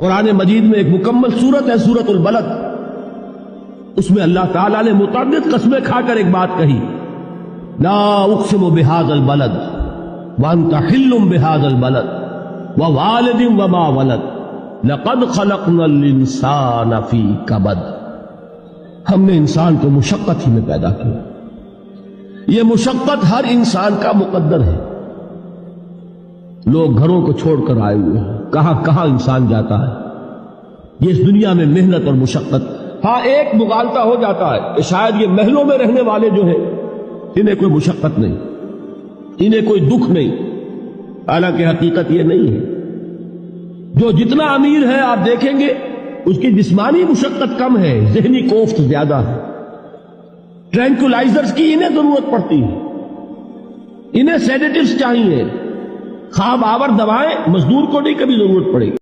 कुरान मजीद में एक मुकम्मल सूरत है सूरतुल बलद। उसमें अल्लाह ताला ने मुतअद्दिद कसमें खाकर एक बात कही, ला उक़सिमु बिहाज़ल बलद व अंत हिल्लुम बिहाज़ल बलद व वालिदिन व मा वलद लक़द ख़लक़नल इंसान फ़ी कबद। हमने इंसान को मुशक्कत ही में पैदा किया। यह मुशक्कत हर इंसान का मुकद्दर है। लोग घरों को छोड़कर आए हुए हैं, कहां कहां इंसान जाता है। ये इस दुनिया में मेहनत और मुशक्कत। हाँ, एक मुगालता हो जाता है कि शायद ये महलों में रहने वाले जो हैं इन्हें कोई मुशक्कत नहीं, इन्हें कोई दुख नहीं। हालांकि हकीकत ये नहीं है। जो जितना अमीर है आप देखेंगे उसकी जिस्मानी मुशक्कत कम है, जहनी कोफ्त ज्यादा है। ट्रैंकुलाइजर्स की इन्हें जरूरत पड़ती है, इन्हें सेडेटिव्स चाहिए। ख्वाब आवर दवाएं मजदूर को नहीं कभी जरूरत पड़ेगी।